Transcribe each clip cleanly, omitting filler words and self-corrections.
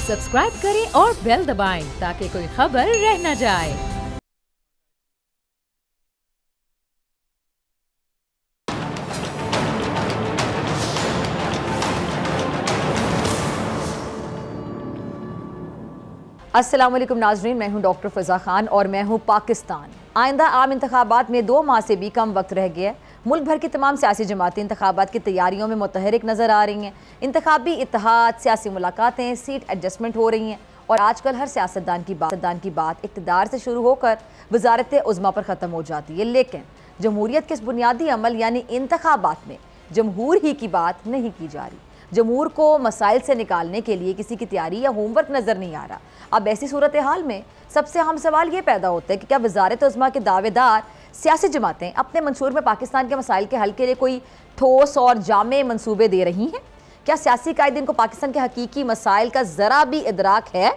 Subscribe करें और bell दबाएं ताकि कोई खबर रह न जाए। अस्सलाम वालेकुम नाज़रीन, मैं हूं डॉक्टर फ़ज़ा खान और मैं हूं पाकिस्तान। आइंदा आम इंतखाबात में 2 माह से भी कम वक्त रह गया है। मुल्क भर की तमाम सियासी जमातें इंतखाबात की तैयारियों में मुतहरिक नज़र आ रही हैं। इंतखाबी इत्तेहाद, सियासी मुलाकातें, सीट एडजस्टमेंट हो रही हैं और आजकल हर सियासतदान की बात इक़्तिदार से शुरू होकर वज़ारत उज़्मा पर ख़त्म हो जाती है। लेकिन जमहूरियत के इस बुनियादी अमल यानी इंतखाबात में जमहूर ही की बात नहीं की जा रही। जमहूर को मसाइल से निकालने के लिए किसी की तैयारी या होमवर्क नज़र नहीं आ रहा। अब ऐसी सूरत हाल में सबसे अहम सवाल ये पैदा होता है कि क्या वज़ारत उज़्मा के दावेदार सियासी जमातें अपने मंशूर में पाकिस्तान के मसाइल के हल के लिए कोई ठोस और जामे मंसूबे दे रही हैं? क्या सियासी कायदीन को पाकिस्तान के हकीकी मसाइल का ज़रा भी इदराक है?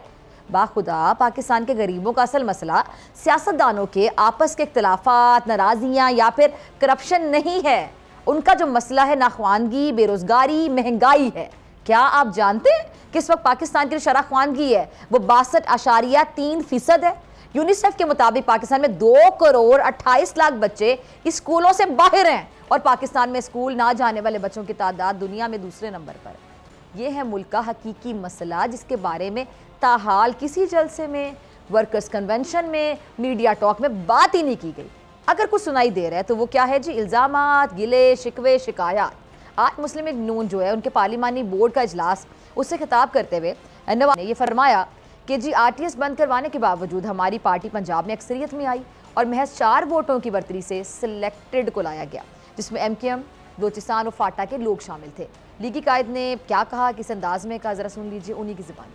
बाखुदा पाकिस्तान के गरीबों का असल मसला सियासतदानों के आपस के इख्तलाफात, नाराज़ियाँ या फिर करप्शन नहीं है। उनका जो मसला है नाख्वानगी, बेरोज़गारी, महंगाई है। क्या आप जानते हैं कि इस वक्त पाकिस्तान की शरह ख्वानगी है वो 62.3% है। यूनिसेफ के मुताबिक पाकिस्तान में 2 करोड़ 28 लाख बच्चे स्कूलों से बाहर हैं और पाकिस्तान में स्कूल ना जाने वाले बच्चों की तादाद दुनिया में दूसरे नंबर पर। यह है मुल्क का हकीकी मसला जिसके बारे में ताहाल किसी जलसे में, वर्कर्स कन्वेंशन में, मीडिया टॉक में बात ही नहीं की गई। अगर कुछ सुनाई दे रहा है तो वो क्या है जी? इल्ज़ामात, गिले शिकवे, शिकायत। आज मुस्लिम लीग नून जो है उनके पार्लिमानी बोर्ड का इजलास, उससे खिताब करते हुए नवाज ने यह फरमाया कि जी आरटीएस बंद करवाने के बावजूद हमारी पार्टी पंजाब में अक्सरियत में आई और महज 4 वोटों की बर्तरी से सिलेक्टेड को लाया गया, जिसमें एमकेएम, बलोचिस्तान और फाटा के लोग शामिल थे। लीगी कायद ने क्या कहा, किस अंदाज में कहा, ज़रा सुन लीजिए उन्हीं की ज़बानी।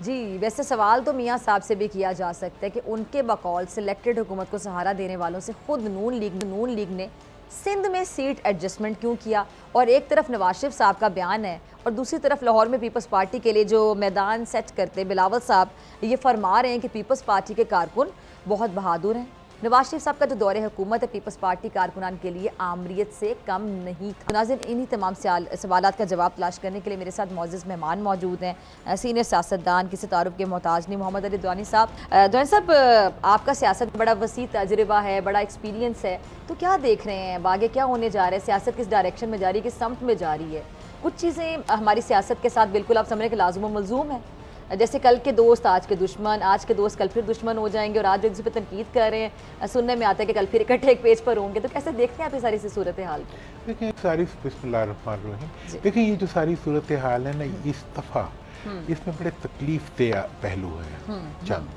जी वैसे सवाल तो मियाँ साहब से भी किया जा सकता है कि उनके बकौल सिलेक्टेड हुकूमत को सहारा देने वालों से खुद नून लीग ने सिंध में सीट एडजस्टमेंट क्यों किया? और एक तरफ नवाज शरीफ साहब का बयान है और दूसरी तरफ लाहौर में पीपल्स पार्टी के लिए जो मैदान सेट करते बिलावल साहब ये फरमा रहे हैं कि पीपल्स पार्टी के कारकुन बहुत बहादुर हैं। नवाज शरीफ साहब का जो दौरे हुकूमत है पीपल्स पार्टी कारकुनान के लिए आमरीत से कम नहीं था। नाज़रीन, इन्हीं तमाम सवालात का जवाब तलाश करने के लिए मेरे साथ मौजूद मेहमान मौजूद हैं। सीनियर सियासतदान, किसी तारुफ के मोहताज नहीं, मोहम्मद अली दुआनी साहब। दुआनी साहब, आपका सियासत बड़ा वसी तजुर्बा है, बड़ा एक्सपीरियंस है, तो क्या देख रहे हैं आगे क्या होने जा रहा है? सियासत किस डायरेक्शन में जा रही है, किस समत में जा रही है? कुछ चीज़ें हमारी सियासत के साथ बिल्कुल आप समझने के लाज़िम व मलज़ूम है, जैसे कल के दोस्त आज के दुश्मन, आज के दोस्त कल फिर दुश्मन हो जाएंगे और आज एक दूसरे पर तनकीद कर रहे हैं, सुनने में आता है कि कल फिर इकट्ठे एक पेज पर होंगे। तो कैसे देखते हैं आप ये सारी सूरत हाल? देखिए सारी बिस्मिल्लाहिर्रहमानिर्रहीम, देखिए ये जो सारी सूरत हाल है ना, इस दफ़ा इसमें बड़े तकलीफ दे पहलू है चंद।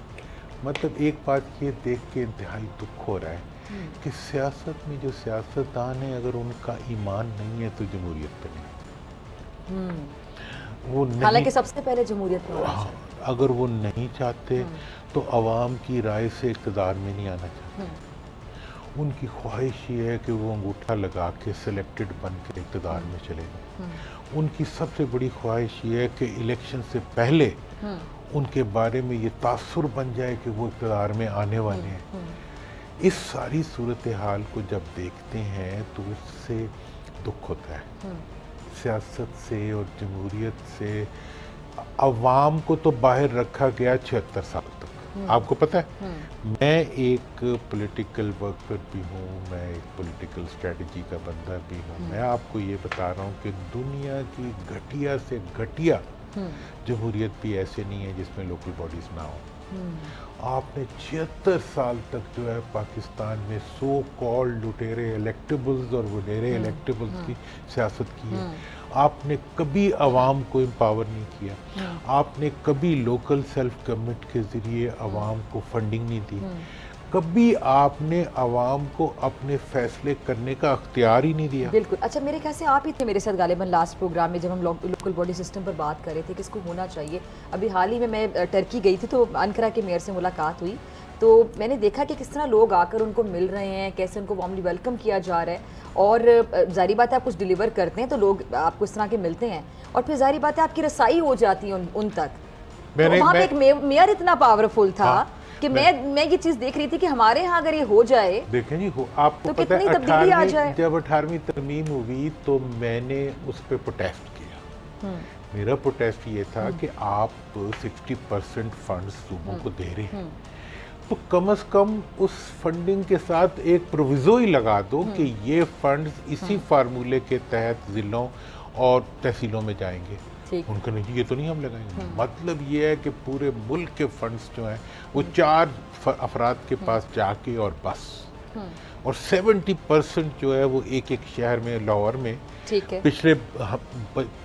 मतलब एक बात ये देख के इंतहाई दुख हो रहा है कि सियासत में जो सियासतदान है अगर उनका ईमान नहीं है तो जमहूरियत पे नहीं, वो नहीं, हालांकि सबसे पहले जमहूरियत में अगर वो नहीं चाहते तो अवाम की राय से इक़्तिदार में नहीं आना चाहते। उनकी ख्वाहिश ये है कि वो अंगूठा लगा के सिलेक्टेड बन के इक़्तिदार में चले जाए। उनकी सबसे बड़ी ख्वाहिश ये है कि इलेक्शन से पहले उनके बारे में ये तासुर बन जाए कि वो इक़्तिदार में आने वाले हैं। इस सारी सूरत हाल को जब देखते हैं तो उससे दुख होता है। सियासत से और जमहूरियत से अवाम को तो बाहर रखा गया 76 साल तक। आपको पता है मैं एक पॉलिटिकल वर्कर भी हूँ, मैं एक पॉलिटिकल स्ट्रेटजी का बंदा भी हूँ। मैं आपको ये बता रहा हूँ कि दुनिया की घटिया से घटिया जमहूरियत भी ऐसे नहीं है जिसमें लोकल बॉडीज ना हो। आपने 76 साल तक जो है पाकिस्तान में सो कॉल्ड लुटेरे इलेक्टेबल्स और वडेरे इलेक्टेबल्स की सियासत की है। आपने कभी आवाम को एम्पावर नहीं किया। आपने कभी लोकल सेल्फ गवर्नमेंट के ज़रिए आवाम को फंडिंग नहीं दी। कभी आपने आवाम को अपने फैसले करने का अख्तियार ही नहीं दिया। बिल्कुल। अच्छा, मेरे ख्याल से आप ही थे मेरे साथ गालिबन लास्ट प्रोग्राम में जब हम लोकल बॉडी सिस्टम पर बात कर रहे थे कि इसको होना चाहिए। अभी हाल ही में मैं टर्की गई थी तो अनकरा के मेयर से मुलाकात हुई तो मैंने देखा कि किस तरह लोग आकर उनको मिल रहे हैं, कैसे उनको वार्मली वेलकम किया जा रहा है। और ज़ाहिर बात है आप कुछ डिलीवर करते हैं तो लोग आपको इस तरह के मिलते हैं और फिर ज़ाहिर बात है आपकी रसाई हो जाती है उन तक। तो वहाँ पे एक मेयर इतना पावरफुल था कि मैं ये चीज देख रही थी कि हमारे यहाँ अगर ये हो जाए, देखें जी आपको तो पता कितनी तब्दीली आ जाए। जब 18वीं तरमीम हुई तो मैंने उस पर प्रोटेस्ट किया मेरा प्रोटेस्ट ये था कि आप 60% फंड्स सूबों को दे रहे हैं, तो कम से कम उस फंडिंग के साथ एक प्रोविज़ो ही लगा दो कि ये फंड्स इसी फार्मूले के तहत ज़िलों और तहसीलों में जाएंगे। उनका नहीं, ये तो नहीं हम लगाएंगे। मतलब ये है कि पूरे मुल्क के फंड्स जो हैं वो 4 अफराद के पास जाके और बस, और 70% जो है वो एक शहर में, लाहौर में पिछले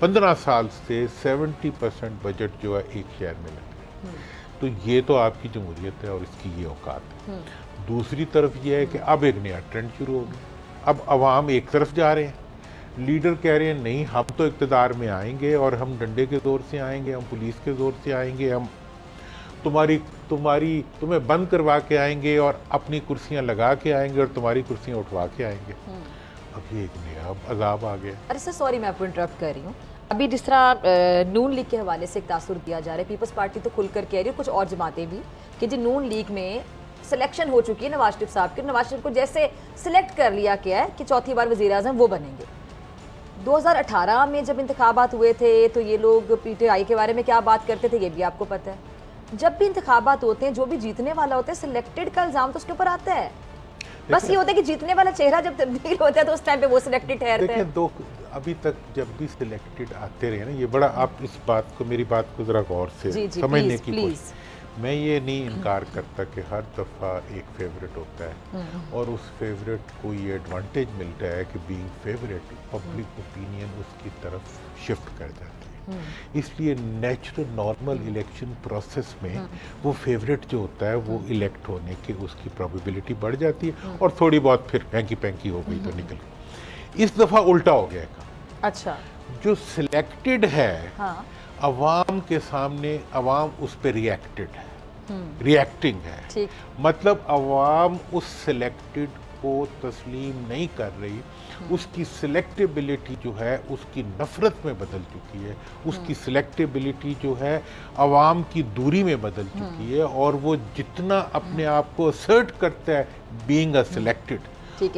15 साल से 70% बजट जो है एक शहर में लग रहा है। तो ये तो आपकी जमहूरियत है और इसकी ये औकात है। दूसरी तरफ ये है कि अब एक नया ट्रेंड शुरू हो गया। अब अवाम एक तरफ जा रहे हैं, लीडर कह रहे हैं नहीं हम तो इक़्तिदार में आएंगे और हम डंडे के ज़ोर से आएंगे, हम पुलिस के ज़ोर से आएंगे, हम तुम्हें बंद करवा के आएंगे और अपनी कुर्सियां लगा के आएंगे और तुम्हारी कुर्सियां उठवा के आएंगे। अब ये एक नया अजाब आ गया। अरे सर सॉरी, मैं आपको इंटरप्ट कर रही हूँ। अभी जिस तरह नून लीग के हवाले से एक तासुर किया जा रहा है, पीपल्स पार्टी तो खुलकर कह रही है, कुछ और जमातें भी, कि जी नून लीग में सिलेक्शन हो चुकी है नवाज शरीफ साहब की, नवाज शरीफ को जैसे सिलेक्ट कर लिया गया है कि चौथी बार वज़ीर आज़म वो बनेंगे। 2018 में जब इंतखाबात हुए थे तो ये लोग PTI के बारे में क्या बात करते थे ये भी आपको पता है। जब भी इंतखाबात होते हैं जो भी जीतने वाला होता है सिलेक्टेड का इल्ज़ाम तो उसके ऊपर आता है। बस ये होता है कि जीतने वाला चेहरा जब तब्दील होता है तो उस टाइम पे वो सिलेक्टेड ठहरते हैं। दो अभी तक जब भी सिलेक्टेड आते रहे ना, ये बड़ा, आप इस बात को, मेरी बात को जरा गौर से समझने की कोशिश। मैं ये नहीं इनकार करता कि हर दफ़ा एक फेवरेट होता है और उस फेवरेट को ये एडवांटेज मिलता है कि बीइंग फेवरेट पब्लिक ओपिनियन उसकी तरफ शिफ्ट कर जाती है। इसलिए नेचुरल नॉर्मल इलेक्शन प्रोसेस में वो फेवरेट जो होता है वो इलेक्ट होने की उसकी प्रोबेबिलिटी बढ़ जाती है और थोड़ी बहुत फिर पैंकी पैंकी हो गई तो निकल गई। इस दफ़ा उल्टा हो गया काम। अच्छा, जो सिलेक्टेड है अवाम के सामने, अवाम उस पर रिएक्टेड है, रिएक्टिंग है। मतलब अवाम उस सिलेक्टेड को तस्लीम नहीं कर रही, उसकी सिलेक्टेबिलिटी जो है उसकी नफरत में बदल चुकी है, उसकी सिलेक्टेबिलिटी जो है अवाम की दूरी में बदल चुकी है, और वो जितना अपने आप को असर्ट करता है बीइंग अ सिलेक्टेड,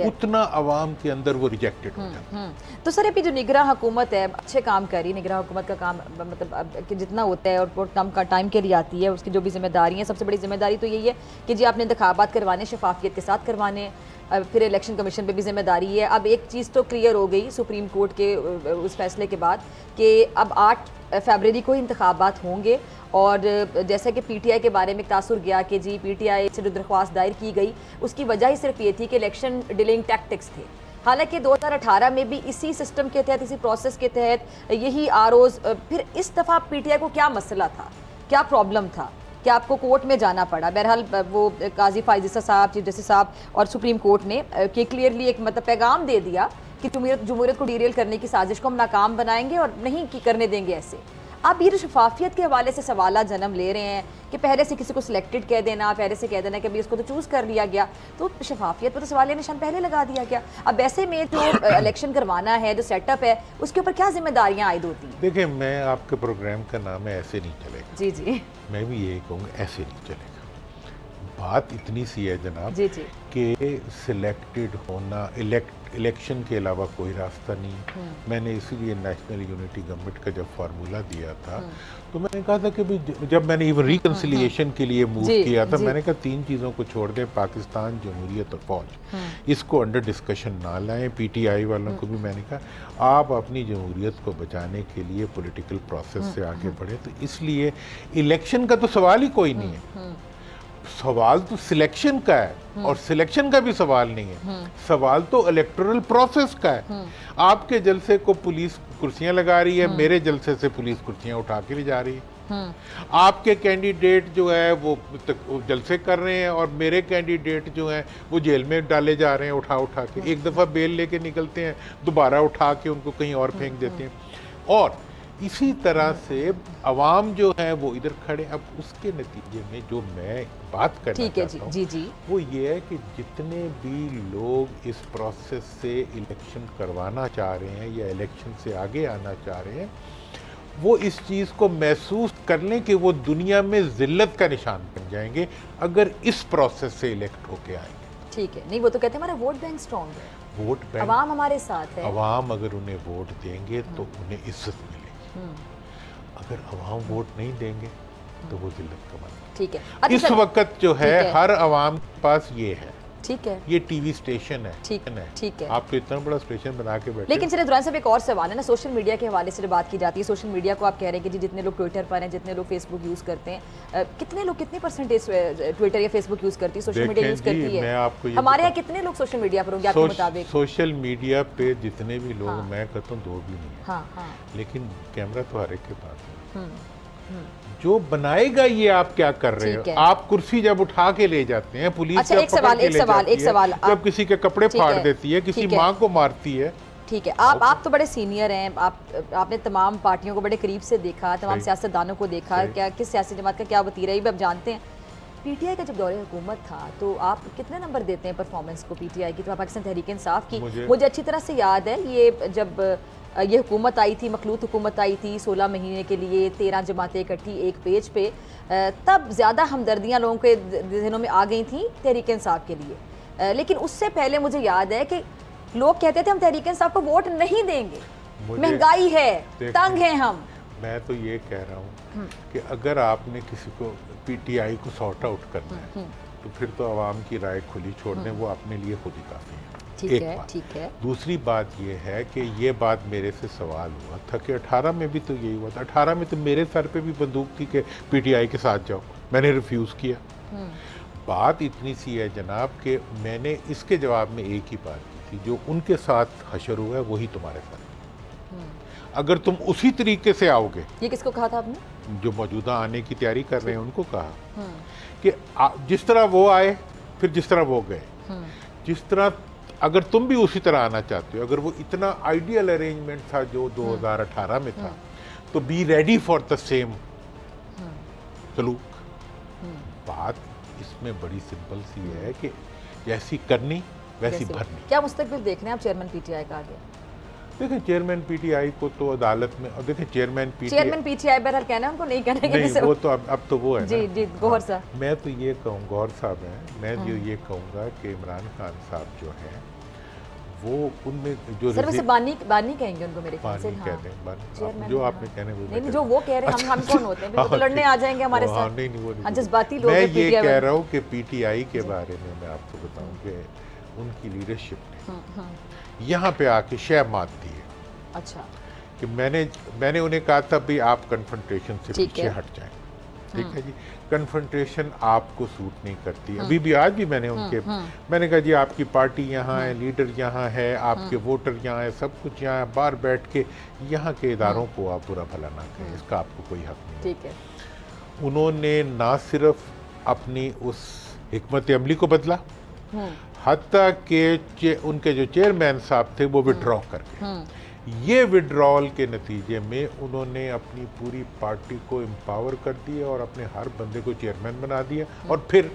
उतना अवाम के अंदर वो रिजेक्टेड हो जाता है। तो सर अभी जो निगरान हुकूमत है अच्छे काम कर रही है, निगरान हुकूमत का काम मतलब कि जितना होता है और बहुत कम का टाइम के लिए आती है, उसकी जो भी जिम्मेदारी है, सबसे बड़ी जिम्मेदारी तो यही है कि जी आपने इंतखाबात करवाने शफाफियत के साथ करवाने, फिर इलेक्शन कमीशन पे भी जिम्मेदारी है। अब एक चीज़ तो क्लियर हो गई सुप्रीम कोर्ट के उस फैसले के बाद कि अब 8 फरवरी को ही इंतखाबात होंगे, और जैसे कि PTI के बारे में तासुर गया कि जी PTI से जो दरख्वास्त दायर की गई उसकी वजह ही सिर्फ ये थी कि इलेक्शन डिलेइंग टैक्टिक्स थे। हालांकि 2018 में भी इसी सिस्टम के तहत, इसी प्रोसेस के तहत यही ROs, फिर इस दफ़ा PTI को क्या मसला था, क्या प्रॉब्लम था, क्या आपको कोर्ट में जाना पड़ा? बहरहाल वो काजी फाइज़ साहब, चीफ जस्टिस साहब और सुप्रीम कोर्ट ने कि क्लियरली एक मतलब पैगाम दे दिया कि जमहूरियत को डीरेल करने की साजिश को हम नाकाम बनाएंगे और नहीं कि करने देंगे ऐसे। अब ये जो शफाफियत के हवाले से सवाल जन्म ले रहे हैं कि पहले से किसी को सिलेक्टेड कह देना, पहले से कह देना कि अभी इसको तो चूज़ कर लिया गया, तो शफाफियत पर तो सवाल निशान पहले लगा दिया गया। अब ऐसे में जो इलेक्शन करवाना है, जो सेटअप है, उसके ऊपर क्या जिम्मेदारियां आयद होती हैं? देखिए, मैं आपके प्रोग्राम का नाम है ऐसे नहीं चलेगा। जी जी, मैं भी यही कहूँगा, ऐसे नहीं चलेगा। बात इतनी सी है जनाब कि सिलेक्टेड होना, इलेक्शन के अलावा कोई रास्ता नहीं। मैंने इसीलिए नेशनल यूनिटी गवर्नमेंट का जब फार्मूला दिया था तो मैंने कहा था कि जब मैंने इवन रिकन्सिलिएशन के लिए मूव किया था, मैंने कहा 3 चीज़ों को छोड़ दें, पाकिस्तान, जमहूरियत और फौज, इसको अंडर डिस्कशन ना लाएं। PTI वालों को भी मैंने कहा आप अपनी जमहूरियत को बचाने के लिए पॉलिटिकल प्रोसेस से आगे बढ़े। तो इसलिए इलेक्शन का तो सवाल ही कोई नहीं है, सवाल तो सिलेक्शन का है, और सिलेक्शन का भी सवाल नहीं है, सवाल तो इलेक्टोरल प्रोसेस का है। आपके जलसे को पुलिस कुर्सियां लगा रही है, मेरे जलसे से पुलिस कुर्सियां उठा के ले जा रही है। आपके कैंडिडेट जो है वो जलसे कर रहे हैं और मेरे कैंडिडेट जो हैं वो जेल में डाले जा रहे हैं उठा उठा के। एक दफ़ा बेल लेके निकलते हैं, दोबारा उठा के उनको कहीं और फेंक देते हैं। और इसी तरह से अवाम जो है वो इधर खड़े। अब उसके नतीजे में जो मैं बात करना चाहता हूँ वो ये है कि जितने भी लोग इस प्रोसेस से इलेक्शन करवाना चाह रहे हैं या इलेक्शन से आगे आना चाह रहे हैं, वो इस चीज़ को महसूस कर लें कि वो दुनिया में ज़िल्लत का निशान बन जाएंगे अगर इस प्रोसेस से इलेक्ट होके आएंगे। ठीक है, नहीं वो तो कहते हैं हमारा वोट बैंक स्ट्रॉन्ग है, वोट बैंक, अवाम हमारे साथ है। अवाम अगर उन्हें वोट देंगे तो उन्हें इज्जत मिलेगी। अगर अवाम वोट नहीं देंगे तो वो जिल्लत कमाएंगे। ठीक है। इस वक्त जो है हर अवाम के पास ये है। ठीक है, ये टीवी स्टेशन है। ठीक है। आप तो इतना बड़ा स्टेशन बना के बैठे। लेकिन चलिए दुरान साहब एक और सवाल है ना, सोशल मीडिया के हवाले से बात की जाती है। सोशल मीडिया को आप कह रहे हैं कि जी जितने लोग ट्विटर पर हैं, जितने लोग फेसबुक यूज़ करते हैं, कितने लोग कितनी परसेंटेज ट्विटर या फेसबुक यूज़ करती है, सोशल मीडिया यूज़ करती है? हमारे यहाँ कितने लोग सोशल मीडिया पर होंगे आपके मुताबिक? सोशल मीडिया पे जितने भी लोग, मैं कहता हूँ 2 भी नहीं है, लेकिन कैमरा तो हर एक के पास है। जो बनाएगा ये आप क्या कर रहे हो? आप कुर्सी जब उठा के ले जाते हैं, पुलिस अच्छा, एक सवाल जब किसी के कपड़े फाड़ देती है, किसी माँ को मारती है। ठीक है, आप तो बड़े सीनियर हैं, आपने तमाम पार्टियों को बड़े करीब से देखा, तमाम सियासतदानों को देखा, क्या किस सियासी जमात का क्या वतीरा है, अब जानते हैं। पीटीआई का जब दौरे हुकूमत था तो आप कितने नंबर देते हैं परफॉर्मेंस को पीटीआई की? तो पाकिस्तान तहरीक इंसाफ की मुझे अच्छी तरह से याद है, ये जब ये हुकूमत आई थी, मखलूत हुकूमत आई थी 16 महीने के लिए, 13 जमातें इकट्ठी एक पेज पे, तब ज़्यादा हमदर्दियाँ लोगों के दिनों में आ गई थी तहरीक इंसाफ के लिए। लेकिन उससे पहले मुझे याद है कि लोग कहते थे हम तहरीक इंसाफ को वोट नहीं देंगे, महंगाई है, तंग हैं हम। मैं तो ये कह रहा हूँ कि अगर आपने किसी को पीटीआई को सॉर्ट आउट करना है तो फिर तो आवाम की राय खुली छोड़ दें, वो अपने लिए खुद ही काफ़ी है। ठीक है। दूसरी बात ये है कि ये बात मेरे से सवाल हुआ था कि 18 में भी तो यही हुआ था। 18 में तो मेरे सर पे भी बंदूक थी कि पीटीआई के साथ जाओ, मैंने रिफ्यूज़ किया। बात इतनी सी है जनाब कि मैंने इसके जवाब में एक ही बात की थी, जो उनके साथ हशर हुआ है वही तुम्हारे साथ। अगर तुम उसी तरीके से आओगे, ये किसको कहा था आपने? जो मौजूदा आने की तैयारी कर रहे हैं उनको कहा कि जिस तरह वो आए फिर जिस तरह वो गए, जिस तरह अगर तुम भी उसी तरह आना चाहते हो, अगर वो इतना आइडियल अरेंजमेंट था जो 2018 में था, तो be ready for the same सलूक। बात इसमें बड़ी सिंपल सी है कि जैसी करनी वैसी भरनी। क्या मुस्तकबिल देख रहे हैं आप चेयरमैन पीटीआई का आगे? देखिए चेयरमैन पीटीआई को तो अदालत में, और देखिए चेयरमैन पीटीआई बहरहाल कहना है, हमको नहीं कहना है नहीं, वो तो अब तो वो है जी जी गौहर साहब। मैं तो ये कहूँ, गौहर साहब हैं, मैं जो ये कहूँगा कि इमरान खान साहब जो हैं वो उनमें जो सर वैसे बानी कहेंगे उनको मेरे ख्याल से, कहते हैं जो आपने कहने वो नहीं, जो वो कह रहे हैं हम कौन होते हैं? वो तो लड़ने आ जाएंगे हमारे साथ। नहीं, जज्बाती लोग। मैं ये कह रहा हूँ कि पीटीआई के बारे में मैं आपको बताऊँ कि उनकी लीडरशिप ने यहाँ पे आके शय मात दी है। अच्छा। कि मैंने उन्हें कहा था भाई आप कन्फ्रंटेशन से पीछे हट जाएं, ठीक है जी, कन्फ्रंटेशन आपको सूट नहीं करती। अभी भी आज भी मैंने कहा जी आपकी पार्टी यहाँ है, लीडर यहाँ है, आपके वोटर यहाँ है, सब कुछ यहाँ है, बाहर बैठ के यहाँ के इदारों को आप बुरा भला ना करें, इसका आपको कोई हक नहीं। ठीक है। उन्होंने ना सिर्फ अपनी उस हिकमत अमली को बदला, हत्ता के उनके जो चेयरमैन साहब थे वो विड्रॉ करके, ये विड्रॉल के नतीजे में उन्होंने अपनी पूरी पार्टी को एम्पावर कर दिया और अपने हर बंदे को चेयरमैन बना दिया, और फिर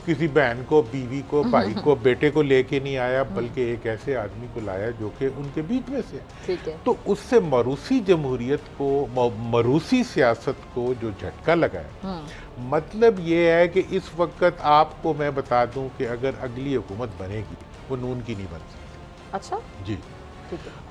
किसी बहन को, बीवी को, भाई को, बेटे को लेके नहीं आया, बल्कि एक ऐसे आदमी को लाया जो कि उनके बीच में से। ठीक है। तो उससे मरूसी जमहूरियत को, मरूसी सियासत को जो झटका लगा है, मतलब ये है कि इस वक्त आपको मैं बता दूं कि अगर अगली हुकूमत बनेगी वो नून की नहीं बन सकती। अच्छा जी।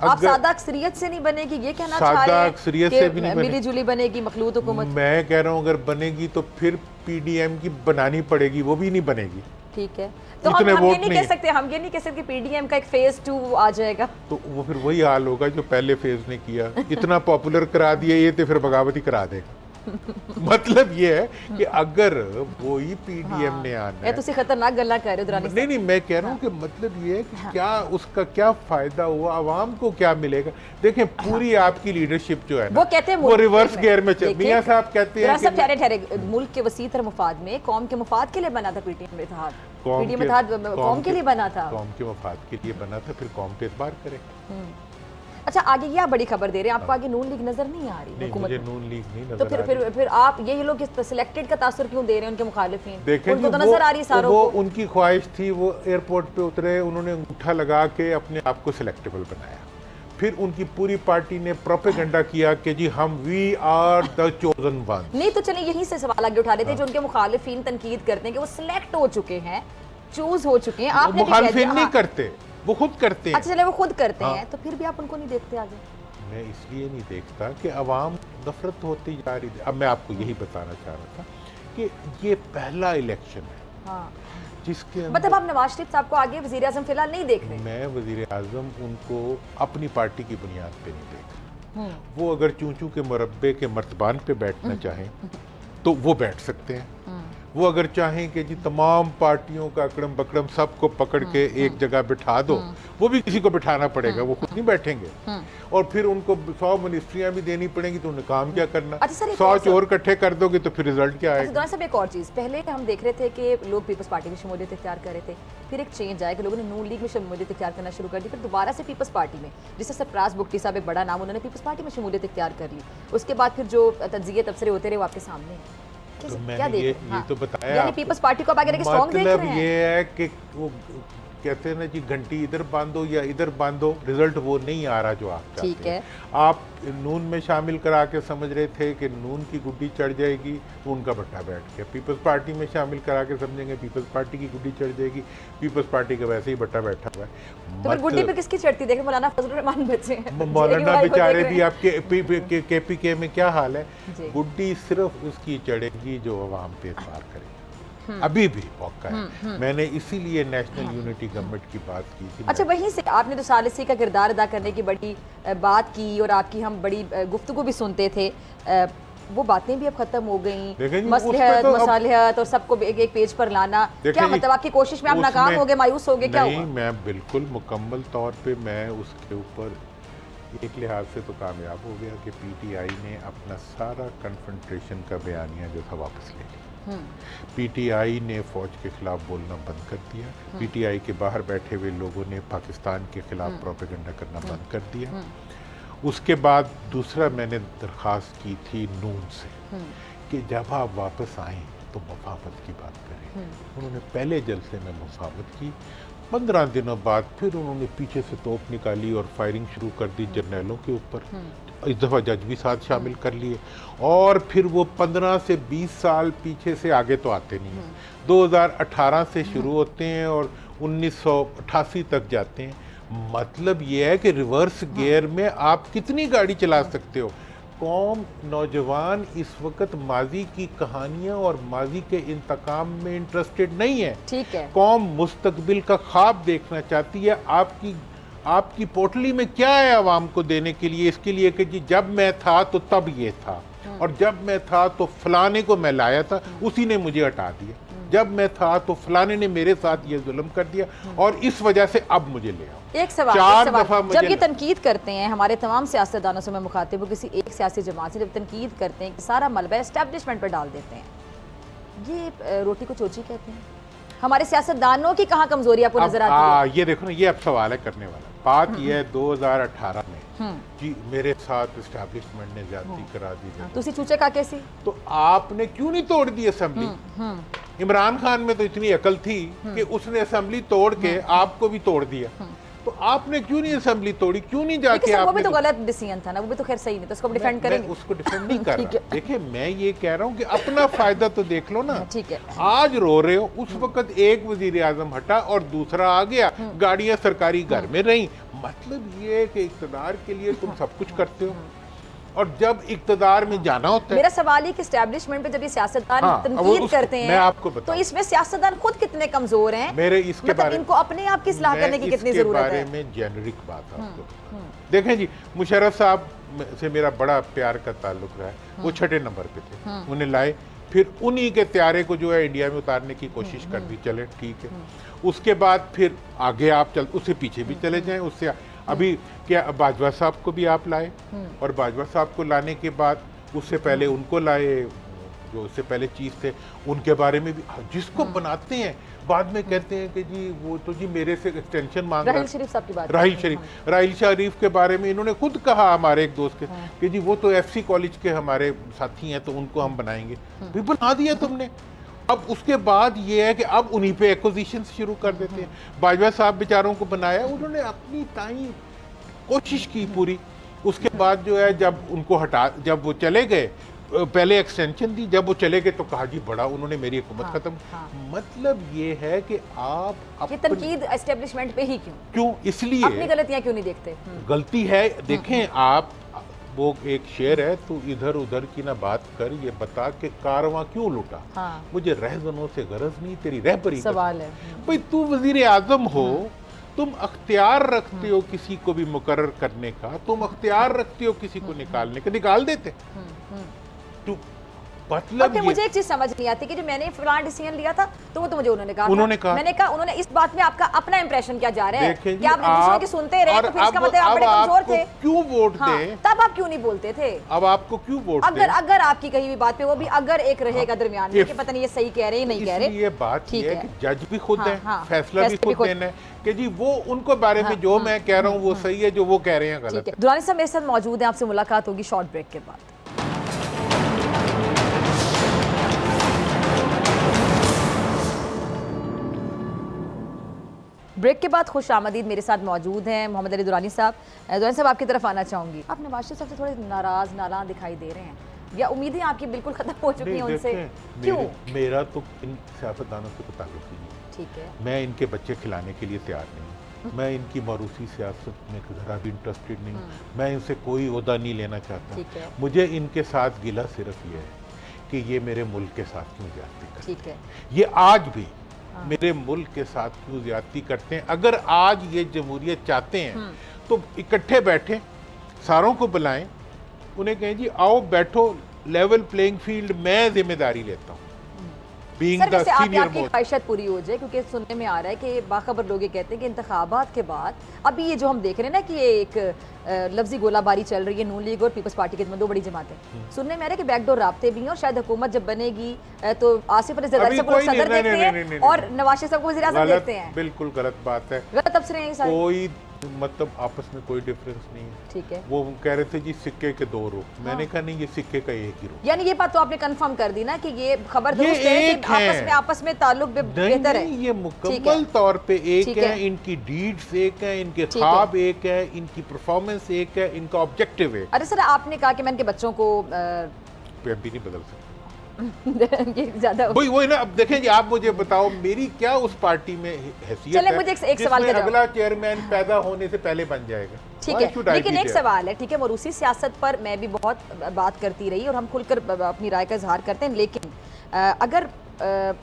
आप सादा अक्सरियत से नहीं बनेगी ये कहना चाह रहे हैं? सादा अक्सरियत से भी नहीं बनेगी, मिली जुली बनेगी मखलूत हुकूमत। मैं कह रहा हूँ अगर बनेगी तो फिर पीडीएम की बनानी पड़ेगी, वो भी नहीं बनेगी। ठीक है, तो हम ये नहीं कह सकते पीडीएम का एक फेज 2 आ जाएगा, तो वो फिर वही हाल होगा जो पहले फेज ने किया, इतना पॉपुलर करा दिया ये तो फिर बगावत ही करा देगा। मतलब ये है कि अगर वो ही पीडीएम ने आना है, तो खतरनाक गल्ला कर रहे हो। नहीं, मैं कह रहा हूँ कि मतलब ये है कि क्या उसका क्या फायदा हुआ, आवाम को क्या मिलेगा। देखें पूरी आपकी लीडरशिप जो है वो कहते हैं वो रिवर्स गियर में चल। मियां साहब कहते हैं कि ठहरे मुल्क के वसीतर मुफाद में, कौम के मुफाद के लिए बना था पीडीएम इत्तेहाद, कौम के लिए बना था, कौम के मुफाद के लिए बना था, फिर कौम पे इतबार करें। अच्छा, आगे ये बड़ी खबर दे रहे हैं आपको, आगे नून लीग नजर नहीं आ रही हुकूमत में? नून लीग नहीं नजर। तो फिर आप ये लोग सिलेक्टेड का तासुर क्यों दे रहे हैं उनके मुखालिफिन? उनको तो नजर आ रही सारों को, उनकी ख्वाहिश थी, वो एयरपोर्ट पे उतरे, उन्होंने अंगूठा लगा के अपने आप को सिलेक्टेबल बनाया, फिर उनकी पूरी पार्टी ने प्रोपेगेंडा किया कि जी हम we are the chosen one. नहीं तो चलिए यहीं से सवाल आगे उठा लेते हैं, जो उनके मुखालिफिन तनकीद करते हैं कि वो सिलेक्ट हो चुके हैं, चूज हो चुके हैं, आपने मुखालिफिन नहीं करते, वो खुद करते हैं। अच्छा चले वो खुद करते हैं, तो फिर भी आप उनको नहीं देखते आगे? मैं इसलिए नहीं देखता कि अवाम नफरत होती जा रही थी। अब मैं आपको यही बताना चाह रहा था कि ये पहला इलेक्शन है हाँ। जिसके मतलब आप नवाज शरीफ साहब को आगे वजीर आजम फिलहाल नहीं देख रहे? मैं वजीर आजम उनको अपनी पार्टी की बुनियाद पे नहीं देख रहा। वो अगर चूचू के मुरब्बे के मर्तबान पे बैठना चाहें तो वो बैठ सकते हैं। वो अगर चाहें कि जी तमाम पार्टियों का अकड़म बकड़म सबको पकड़ के एक जगह बिठा दो, वो भी किसी को बिठाना पड़ेगा, वो खुद नहीं बैठेंगे। और फिर उनको 100 मिनिस्ट्रियां भी देनी पड़ेंगी, तो उन्हें काम क्या करना? अच्छा सर, 100 चोर इकट्ठे कर दोगे तो फिर रिजल्ट क्या आएगा? अच्छा सब एक और चीज़, पहले हम देख रहे थे कि लोग पीपल्स पार्टी में शमूलियत इख्तियार कर रहे थे, फिर एक चेंज आया कि लोगों ने नून लीग में शमूलियत इख्तियार करना शुरू कर दी, फिर दोबारा से पीपल्स पार्टी में, जिससे सरफराज बुगटी साहब एक बड़ा नाम, उन्होंने पीपल्स पार्टी में शमूलियत इख्तियार कर ली। उसके बाद फिर जो तज्जिये तबसरे होते रहे वो आपके सामने हैं। तो क्या देख ये हाँ। तो बताया यानी पीपल्स पार्टी को आगे स्ट्रॉन्ग देख रहे हैं। ये है कि वो कहते हैं ना जी घंटी इधर बांधो या इधर बांधो, रिजल्ट वो नहीं आ रहा जो आप चाहते हैं। आप नून में शामिल करा के समझ रहे थे कि नून की गुड्डी चढ़ जाएगी, तो उनका बट्टा बैठ गया। पीपल्स पार्टी में शामिल करा के समझेंगे पीपल्स पार्टी की गुड्डी चढ़ जाएगी, पीपल्स पार्टी का वैसे ही बट्टा बैठा हुआ है। तो गुड्डी पे किसकी चढ़ती? देखें मौलाना फजलुर रहमान बचे हैं, मौलाना बेचारे भी आपके KPK में क्या हाल है, गुड्डी सिर्फ उसकी चढ़ेगी जो अवाम पे इतबार करेगी। अभी भी मौका है। मैंने इसीलिए नेशनल यूनिटी गवर्नमेंट की बात की थी। अच्छा, वहीं से आपने तो सालिसी का किरदार अदा करने की बड़ी बात की और आपकी हम बड़ी गुफ्तगू भी सुनते थे, वो बातें भी अब खत्म हो गई। मसलहत मसालिहत और सबको एक पेज पर लाना, क्या मतलब आपकी कोशिश में आप नाकाम हो गए, मायूस हो गए, क्या हुआ? नहीं, मैं बिल्कुल मुकम्मल तौर पे मैं उसके ऊपर एक लिहाज से तो कामयाब हो गया कि PTI ने अपना सारा कन्फ्रंटेशन का बयानिया जो था वापस ले लिया। PTI ने फौज के खिलाफ बोलना बंद कर दिया। PTI के बाहर बैठे हुए लोगों ने पाकिस्तान के खिलाफ प्रोपेगेंडा करना बंद कर दिया। उसके बाद दूसरा मैंने दरख्वास्त की थी नून से कि जब आप वापस आएँ तो मुफावत की बात करें। उन्होंने पहले जलसे में मुफावत की, 15 दिनों बाद फिर उन्होंने पीछे से तोप निकाली और फायरिंग शुरू कर दी जर्नैलों के ऊपर। इस दफ़ा जज भी साथ शामिल कर लिए और फिर वो 15 से 20 साल पीछे से आगे तो आते नहीं हैं। 2018 से शुरू होते हैं और 1988 तक जाते हैं। मतलब ये है कि रिवर्स गियर में आप कितनी गाड़ी चला सकते हो। कौम नौजवान इस वक्त माजी की कहानियां और माजी के इंतकाम में इंटरेस्टेड नहीं है। ठीक है। कौम मुस्तकबिल का ख्वाब देखना चाहती है। आपकी पोटली में क्या है आवाम को देने के लिए? इसके लिए कि जी जब मैं था तो तब ये था, और जब मैं था तो फलाने को मैं लाया था, उसी ने मुझे हटा दिया। जब मैं था तो फलाने ने मेरे साथ ये जुल्म कर दिया और इस वजह से अब मुझे ले आओ। एक सवाल, जब ये तनकीद करते हैं हमारे तमाम सियासतदानों से मैं मुखातिब हूँ, किसी एक सियासी जमात से जब तनकीद करते हैं कि सारा मलबा एस्टेब्लिशमेंट पर डाल देते हैं, ये रोटी को चोची कहते हैं। हमारे सियासतदानों की कहाँ कमजोरी आपको नजर आती है? ये देखो ना, ये अब सवाल है करने वाला। बात यह है 2018 में जी मेरे साथ एस्टैब्लिशमेंट ने ज्यादती करा दी। तुसी चूचे का कैसी? तो आपने क्यों नहीं तोड़ दी असेंबली? इमरान खान में तो इतनी अकल थी कि उसने असेंबली तोड़ के आपको भी तोड़ दिया। तो आपने क्यों नहीं असेंबली तोड़ी? क्यों नहीं जाके वो भी तो गलत डिसीजन था ना, वो भी तो खैर सही नहीं, तो उसको डिफेंड करेंगे। उसको डिफेंड नहीं कर रहा। देखिए मैं ये कह रहा हूँ कि अपना फायदा तो देख लो ना। ठीक है। आज रो रहे हो, उस वक्त एक वजीर आजम हटा और दूसरा आ गया, गाड़ियां सरकारी घर में रही। मतलब ये है कि इक़्तिदार के लिए तुम सब कुछ करते हो और जब इक़्तिदार में जाना होता है। मेरा सवाल है कि एस्टैब्लिशमेंट पे जब ये सियासतदान तनकीद करते हैं, मैं आपको बताऊं, तो इसमें सियासतदान खुद कितने कमजोर हैं? मेरे इसके बारे में इनको अपने आप की इस्लाह करने की कितनी जरूरत है? बारे में जेनरिक बात आपको देखें जी, मुशर्रफ साहब से मेरा बड़ा प्यार का ताल्लुक रहा है। वो 6ठे नंबर पे थे, उन्हें लाए, फिर उन्हीं के त्यारे को जो है इंडिया में उतारने की कोशिश कर दी। चले ठीक है। उसके बाद फिर आगे आप उससे पीछे भी चले जाएं। उससे अभी क्या बाजवा साहब को भी आप लाए और बाजवा साहब को लाने के बाद उससे पहले उनको लाए जो उससे पहले चीज थे, उनके बारे में भी जिसको बनाते हैं बाद में कहते हैं कि जी वो तो जी मेरे से एक्सटेंशन मांग रहा है। राहिल शरीफ साहब की बात, राहिल शरीफ के बारे में इन्होंने खुद कहा हमारे एक दोस्त के कि जी वो तो FC कॉलेज के हमारे साथी हैं तो उनको हम बनाएंगे। भी बना दिया तुमने। अब उसके बाद ये है कि अब उन्हीं पे एक्विजिशन शुरू कर देते हैं। बाजवा साहब बेचारों को बनाया, उन्होंने अपनी ताई कोशिश की पूरी। उसके बाद जो है जब उनको हटा, जब वो चले गए, पहले एक्सटेंशन दी, जब वो चले गए तो कहा जी बड़ा उन्होंने मेरी हुकूमत खत्म। मतलब ये है कि आप ये तनकीद एस्टेब्लिशमेंट पे ही क्यों? इसलिए अपनी गलतियां क्यों नहीं देखते? गलती है, देखें आप वो एक शेर है, तू इधर उधर की ना बात कर, ये बता के कारवां क्यों लुटा। हाँ। मुझे रहजनों से गरज नहीं, तेरी रहबरी सवाल है। भाई तू वजीर आजम हो, तुम अख्तियार रखते हो किसी को भी मुकर्रर करने का, तुम अख्तियार रखते हो किसी को निकालने का, निकाल देते। तू मतलब मुझे एक चीज समझ नहीं आती कि जो मैंने फलाना डिसीजन लिया था तो वो तो मुझे उन्होंने कहा मैंने कहा उन्होंने इस बात में आपका अपना इंप्रेशन क्या जा रहा है कि आप दूसरे की सुनते रहे, तो फिर इसका मतलब आप बड़े कमजोर थे। क्यों वोट दें? तब आप क्यों नहीं बोलते थे? अब आपको क्यों वोट दें? अगर आपकी कही हुई बात पे वो भी अगर एक रहेगा दरमियान में कि पता नहीं ये सही कह रहे हैं नहीं कह रहे, ये बात है कि जज भी खुद है, फैसला भी खुद देना है कि जी वो उनको बारे में जो मैं कह रहा हूँ वो सही है, जो वो कह रहे हैं गलत है। दुरानी साहब मेरे साथ मौजूद है, आपसे मुलाकात होगी शॉर्ट ब्रेक के बाद। ब्रेक के बाद खुश आमदीद मेरे साथ मौजूद हैं मोहम्मद अली दुरानी साहब। दुरानी साहब आपकी तरफ आना चाहूँगी। आप नवाज शरीफ साहब से थोड़े नाराज नाला दिखाई दे रहे हैं, या उम्मीदें आपकी बिल्कुल खत्म हो चुकी हैं उनसे? क्यों? मेरा तो इन सियासतदानों से कोई ताल्लुक ही नहीं है। ठीक है, मैं इनके बच्चे खिलाने के लिए तैयार नहीं, मैं इनकी मारूसी सियासत में ज़रा भी इंटरेस्टेड नहीं, मैं इनसे कोई ओहदा नहीं लेना चाहता। मुझे इनके साथ गिला सिर्फ ये है कि ये मेरे मुल्क के साथ क्यों ज्यादती करते हैं। ठीक है, ये आज भी मेरे मुल्क के साथ क्यों ज्यादती करते हैं। अगर आज ये जमहूरियत चाहते हैं तो इकट्ठे बैठे, सारों को बुलाएं, उन्हें कहें जी आओ बैठो, लेवल प्लेइंग फील्ड मैं जिम्मेदारी लेता हूँ। आपकी ख्वाहिशत पूरी हो जाए, क्योंकि सुनने में आ रहा है कि बाखबर लोग ये कहते हैं कि इंतखाबात के बाद अभी ये जो हम देख रहे हैं ना कि ये एक लफ्जी गोलाबारी चल रही है नून लीग और पीपल्स पार्टी के दो बड़ी जमातें, सुनने में आ रहा है कि बैकडोर राब्ते भी हैं और शायद हुकूमत जब बनेगी तो आसिफ अली ज़रदारी साहब को सदर देखते हैं और नवाज शरीफ साहब को वज़ीर आज़म देखते हैं। बिल्कुल गलत बात है, गलत तबसरे हैं सारे। कोई मतलब आपस में कोई डिफरेंस नहीं है। ठीक है, वो कह रहे थे जी सिक्के के दो रुख, मैंने कहा नहीं, ये सिक्के का एक ही रुख। यानी ये बात तो आपने कंफर्म कर दी ना कि ये खबर दुरुस्त है कि आपस में ताल्लुक बेहतर है। ये मुकम्मल तौर पे एक है, इनकी डीड्स एक है, इनके ख्वाब एक है, इनकी परफॉर्मेंस एक है, इनका ऑब्जेक्टिव है। अरे सर आपने कहा कि मैं इनके बच्चों को भी नहीं बदल सकता ज्यादा वही ना। अब देखें जी, आप मुझे बताओ मेरी क्या उस पार्टी में हैसियत है? मुझे एक सवाल का अगला चेयरमैन पैदा होने से पहले बन जाएगा। ठीक है, लेकिन एक सवाल है, ठीक है, मरूसी सियासत पर मैं भी बहुत बात करती रही और हम खुलकर अपनी राय का इजहार करते हैं, लेकिन अगर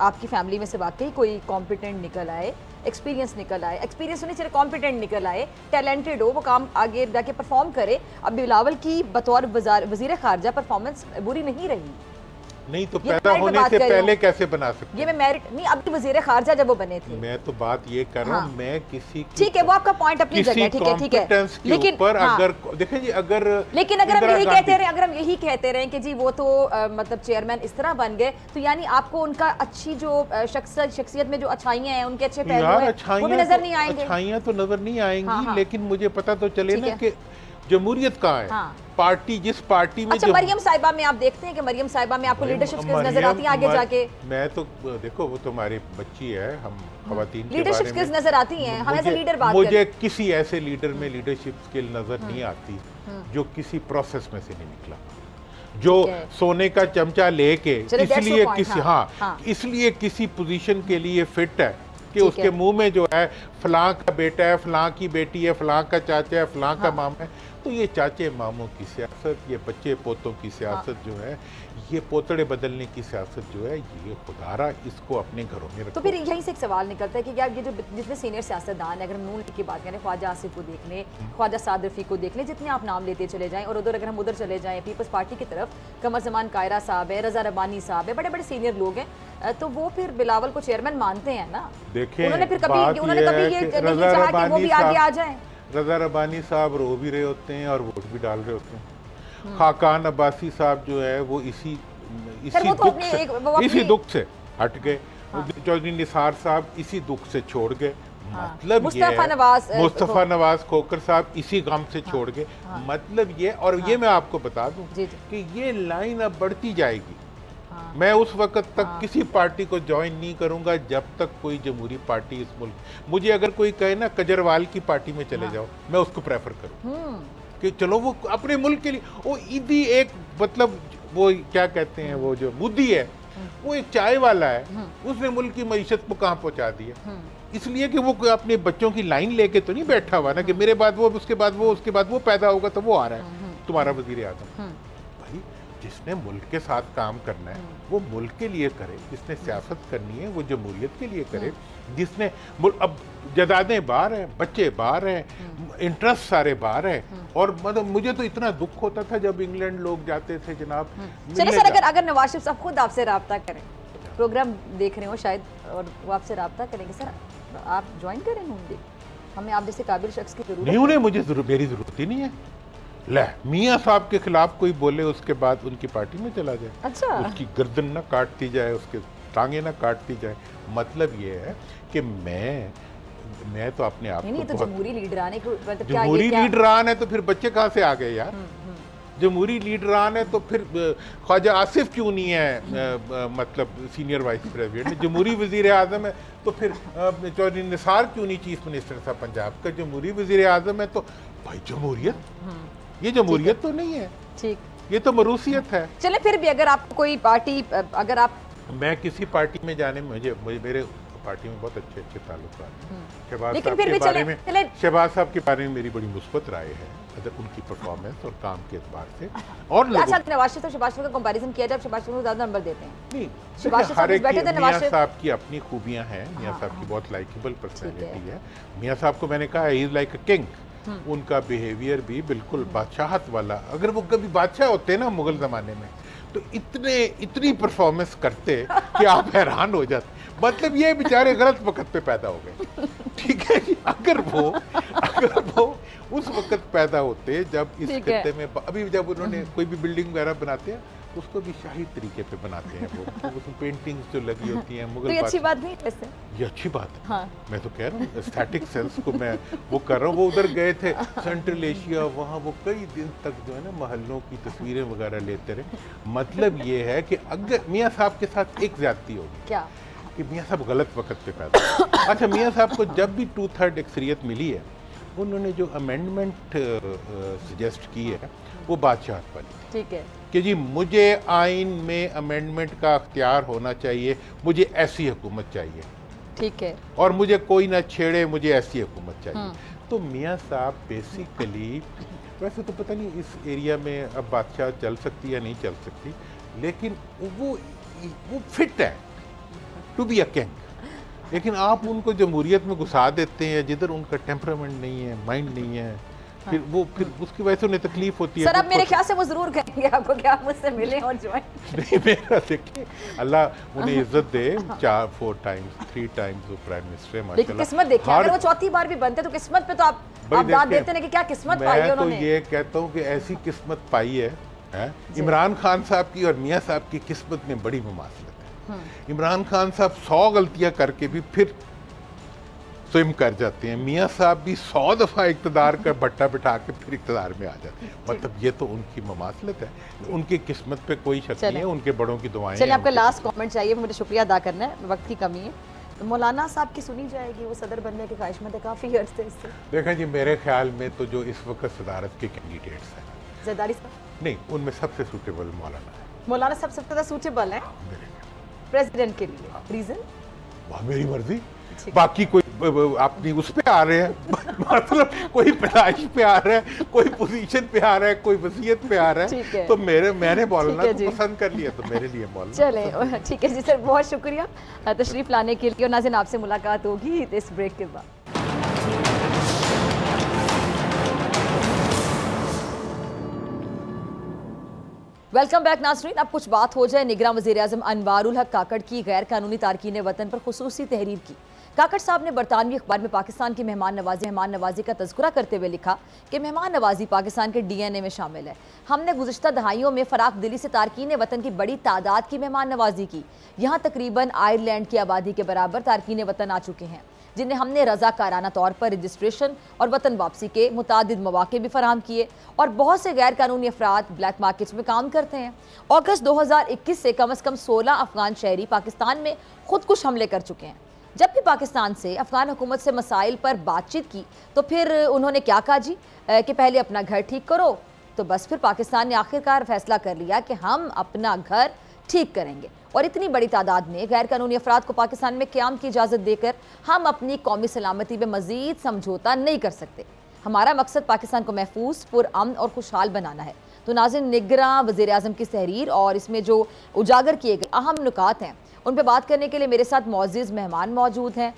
आपकी फैमिली में से वाकई कोई कॉम्पिटेंट निकल आए, एक्सपीरियंस निकल आए, एक्सपीरियंस होने चाहिए, कॉम्पिटेंट निकल आए, टैलेंटेड हो, वो काम आगे जाके परफॉर्म करे। अब बिलावल की बतौर वजीर खारजा परफॉर्मेंस बुरी नहीं रही। नहीं तो पैदा होने से पहले कैसे बना सकते? ये मैं मेरिट नहीं, अब वजीर खारजा जब वो बने थे। मैं तो बात ये कर रहा हूँ, मैं किसी ठीक है, वो आपका पॉइंट अपनी जगह, ठीक है, ठीक है, लेकिन अगर देखें जी, लेकिन अगर हम यही कहते रहे कि जी वो तो मतलब चेयरमैन इस तरह बन गए, तो यानी आपको उनका अच्छी जो शख्सियत में जो अच्छाइयाँ हैं, उनके अच्छे पहलू हैं, वो भी नजर नहीं आएंगे। अच्छाइयाँ तो नजर नहीं आएंगी, लेकिन मुझे पता तो चले ना कि जमहूरियत कहाँ है। पार्टी जिस पार्टी में मरियम साहिबा में आप देखते हैं कि मरियम साहिबा में आपको लीडरशिप स्किल्स नजर आती हैं आगे जाके? मैं तो देखो वो तो हमारी बच्ची है, हम खवातीन लीडरशिप स्किल्स नजर आती हैं, हम ऐसे लीडर बात मुझे किसी ऐसे लीडर में लीडरशिप स्किल नजर नहीं आती जो किसी प्रोसेस में से नहीं निकला, जो सोने का चमचा लेके इसलिए किसी पोजीशन के लिए फिट है कि उसके मुंह में जो है फलां का बेटा है, फलां की बेटी है, फलां का चाचा है, फलां का मामा है। तो ये चाचे मामों की सियासत, ये बच्चे पोतों की सियासत जो है, ये पोतड़े बदलने की सियासत जो है, ये खुदारा इसको अपने घरों में रखो। तो फिर यहीं से एक सवाल निकलता है कि यार ये जो जितने सीनियर सियासतदान है, अगर नून लीग की बात करें, ख्वाजा आसिफ को देख लें, ख्वाजा साद रफ़ी को देख लें, जितने आप नाम लेते चले जाएं, और उधर अगर हम उधर चले जाएं पीपल्स पार्टी की तरफ, कमर ज़मान कायरा साहब है, रज़ा रब्बानी साहब है, बड़े बड़े सीनियर लोग हैं, तो वो फिर बिलावल को चेयरमैन मानते हैं ना? देखें, उन्होंने कभी ये नहीं चाहा कि वो भी आगे आ जाए। रज़ा रब्बानी साहब रो भी रहे होते हैं और वोट भी डाल रहे होते हैं। खाकान अब्बासी साहब जो है वो इसी दुख से हट गए। चौधरी निसार साहब इसी दुख से छोड़ गए। मतलब मुस्तफ़ा नवाज खोकर साहब इसी गम से छोड़ गए। मतलब ये, और ये मैं आपको बता दूं कि ये लाइन अब बढ़ती जाएगी। मैं उस वक्त तक किसी पार्टी को ज्वाइन नहीं करूंगा जब तक कोई जमहूरी पार्टी इस मुल्क, मुझे अगर कोई कहे ना कजरवाल की पार्टी में चले जाओ, मैं उसको प्रेफर करूं कि चलो वो अपने मुल्क के लिए, वो ईदी एक मतलब वो क्या कहते हैं, वो जो मुद्दी है, वो एक चाय वाला है, उसने मुल्क की मईशत को कहाँ पहुंचा दिया। इसलिए कि वो अपने बच्चों की लाइन लेके तो नहीं बैठा हुआ ना कि मेरे बाद वो, उसके बाद वो, उसके बाद वो पैदा होगा तो वो आ रहा है। तुम्हारा वजीर आजम। भाई जिसने मुल्क के साथ काम करना है वो मुल्क के लिए करे, जिसने सियासत करनी है वो जमहूरियत के लिए करे, जिसने अब जदादें बाहर हैं, बच्चे बाहर हैं, इंटरेस्ट सारे बाहर हैं। और मतलब मुझे तो इतना दुख होता था जब इंग्लैंड लोग जाते थे जनाब। चलिए सर, अगर नवाज शरीफ साहब खुद आपसे रब्ता करें, प्रोग्राम देख रहे हो शायद, और वो आपसे रब्ता करेंगे, सर आप ज्वाइन करें होंगे, हमें आप जैसे काबिल शख्स की जरूरत नहीं, उन्हें मुझे मेरी जरूरत ही नहीं है। ले मियाँ साहब के खिलाफ कोई बोले उसके बाद उनकी पार्टी में चला जाए, अच्छा, उसकी गर्दन ना काटती जाए, उसके टांगे ना काटती जाए। मतलब ये है कि मैं तो अपने आप को तो जमहूरी लीडरान मतलब जमहूरी लीडरान है तो फिर बच्चे कहाँ से आ गए यार? जमहूरी लीडरान है तो फिर ख्वाजा आसिफ क्यों नहीं है मतलब सीनियर वाइस प्रेसिडेंट? जमहूरी वजीर आजम है तो फिर चौधरी निसार क्यों नहीं चीफ मिनिस्टर था पंजाब का? जमहूरी वजीर आजम है तो भाई जमहूरियत, ये जमहूरियत तो नहीं है, ठीक, ये तो मरूसियत है। चले फिर भी अगर आप कोई पार्टी, अगर आप, मैं किसी पार्टी में जाने में मुझे मेरे पार्टी में बहुत अच्छे अच्छे ताल्लुकात हैं। शहबाज साहब के बारे में मेरी बड़ी मुस्बत राय है उनकी परफॉर्मेंस और काम के एतबार से। और अच्छा, नवाज शरीफ तो शहबाज शरीफ का कंपैरिजन किया जाए, शहबाज शरीफ को ज्यादा नंबर देते हैं? नहीं, शहबाज मियां साहब की अपनी खूबियां हैं, मियां साहब की बहुत लाइकेबल पर्सनैलिटी है। मियां साहब को मैंने कहा he is like a king, उनका बिहेवियर भी बिल्कुल बादशाहत वाला। अगर वो कभी बादशाह होते ना मुगल जमाने में तो इतनी परफॉर्मेंस करते कि आप हैरान हो जाते। मतलब ये बेचारे गलत वक्त पे पैदा हो गए, ठीक है जी। अगर वो उस वक्त पैदा होते जब इस खित्ते में, अभी जब उन्होंने कोई भी बिल्डिंग वगैरह बनाते हैं उसको भी शाही तरीके पे बनाते हैं, वो उसमें पेंटिंग्स जो लगी होती हैं मुगल। तो ये अच्छी बात नहीं है? ये अच्छी बात है। हाँ। मैं तो कह रहा हूँ एस्थेटिक सेंस को मैं वो कर रहा हूँ। वो उधर गए थे सेंट्रल एशिया, वहाँ वो कई दिन तक जो है ना महलों की तस्वीरें वगैरह लेते रहे। मतलब ये है कि अगर मियाँ साहब के साथ एक ज्यादती होगी, क्या कि मियाँ साहब गलत वक्त पे पैदा। अच्छा, मियाँ साहब को जब भी 2/3 अक्सरियत मिली है, उन्होंने जो अमेंडमेंट सजेस्ट की है वो बादशाह वाली, ठीक है, कि जी मुझे आइन में अमेंडमेंट का अख्तियार होना चाहिए, मुझे ऐसी हुकूमत चाहिए, ठीक है, और मुझे कोई ना छेड़े, मुझे ऐसी हुकूमत चाहिए। तो मियाँ साहब बेसिकली, वैसे तो पता नहीं इस एरिया में अब बादशाह चल सकती या नहीं चल सकती, लेकिन वो फिट है टू बी अ किंग। लेकिन आप उनको जमहूरियत में घुसा देते हैं जिधर उनका टेम्परामेंट नहीं है, माइंड नहीं है, फिर उसकी वजह से उन्हें तकलीफ होती है। सर, अब मेरे ख्याल से वो जरूर कहेंगे आपको कि आप मुझसे मिलें और ज्वाइन। नहीं, मेरा देखिए अल्लाह उन्हें इज्जत दे, 4-4 टाइम्स 3 टाइम्स वो प्राइम मिनिस्टर है माशाल्लाह। लेकिन किस्मत देखिए, अगर वो चौथी बार भी बनते तो किस्मत पे तो आप दाद देते हैं कि क्या किस्मत पाई है उन्होंने। मैं तो ये कहता हूँ कि ऐसी किस्मत पाई है। इमरान खान साहब की और मियाँ साहब की किस्मत में बड़ी मुमासलत है। इमरान खान साहब 100 गलतियां करके भी फिर स्विम कर जाते हैं, मियाँ साहब भी 100 दफ़ा इक़्तिदार का भट्टा बिठा के फिर इक़्तिदार में आ जाते हैं। मतलब ये तो उनकी ममासलत है, उनकी किस्मत पे कोई शक नहीं है, उनके बड़ों की दुआएं। चलिए, आपका लास्ट कमेंट चाहिए, मुझे शुक्रिया अदा करना है, वक्त की कमी है। तो मौलाना साहब की सुनी जाएगी, वो सदर बनने की ख्वाहिशमंद है काफ़ी अर्से इससे। देखें जी, मेरे ख्याल में तो जो इस वक्त सदारत के कैंडिडेट्स हैं, ज़रदारी साहब नहीं, उनमें सबसे सूटेबल मौलाना है। मौलाना सबसे ज़्यादा सूटेबल है प्रेसिडेंट के लिए। रीज़न? वह मेरी मर्जी, बाकी कोई अपनी उस पे आ रहे हैं मतलब कोई पैदाइश पे आ रहा है, कोई पोजीशन पे आ रहा है, कोई वसीयत पे आ रहा है, तो मैंने मौलाना को पसंद कर लिया, तो मेरे लिए मौलाना। चले, ठीक है जी सर, बहुत शुक्रिया तशरीफ लाने के लिए। और नाज़रीन, आपसे मुलाकात होगी इस ब्रेक के बाद। वेलकम बैक नाज़रीन। अब कुछ बात हो जाए निगरान वज़ीर-ए-आज़म अनवारुल हक काकड़ की गैर कानूनी तारकीन वतन पर खुसूसी तहरीर की। काकड़ साहब ने बरतानवी अखबार में पाकिस्तान की मेहमान नवाजी का तज़किरा करते हुए लिखा कि मेहमान नवाजी पाकिस्तान के DNA में शामिल है। हमने गुज़िश्ता दहाइयों में फ़राख दिली से तारकीन वतन की बड़ी तादाद की मेहमान नवाजी की। यहाँ तकरीबन आयरलैंड की आबादी के बराबर तारकीन वतन आ चुके हैं, जिन्हें हमने रज़ाकाराना तौर पर रजिस्ट्रेशन और वतन वापसी के मुतादिद मौके भी फराहम किए। और बहुत से गैर कानूनी अफराद ब्लैक मार्केट्स में काम करते हैं। अगस्त 2021 से कम अज़ कम 16 अफगान शहरी पाकिस्तान में खुदकुश हमले कर चुके हैं। जब भी पाकिस्तान से अफगान हुकूमत से मसाइल पर बातचीत की तो फिर उन्होंने क्या कहा जी, कि पहले अपना घर ठीक करो। तो बस फिर पाकिस्तान ने आखिरकार फैसला कर लिया कि हम अपना घर ठीक करेंगे, और इतनी बड़ी तादाद में गैर कानूनी अफराद को पाकिस्तान में क़याम की इजाज़त देकर हम अपनी कौमी सलामती में मज़ीद समझौता नहीं कर सकते। हमारा मकसद पाकिस्तान को महफूज, पुरअमन और खुशहाल बनाना है। तो नाज़रीन, निगरां वज़ीर आज़म की तहरीर और इसमें जो उजागर किए गए अहम नुकात हैं उन पर बात करने के लिए मेरे साथ मुअज़्ज़िज़ मेहमान मौजूद हैं।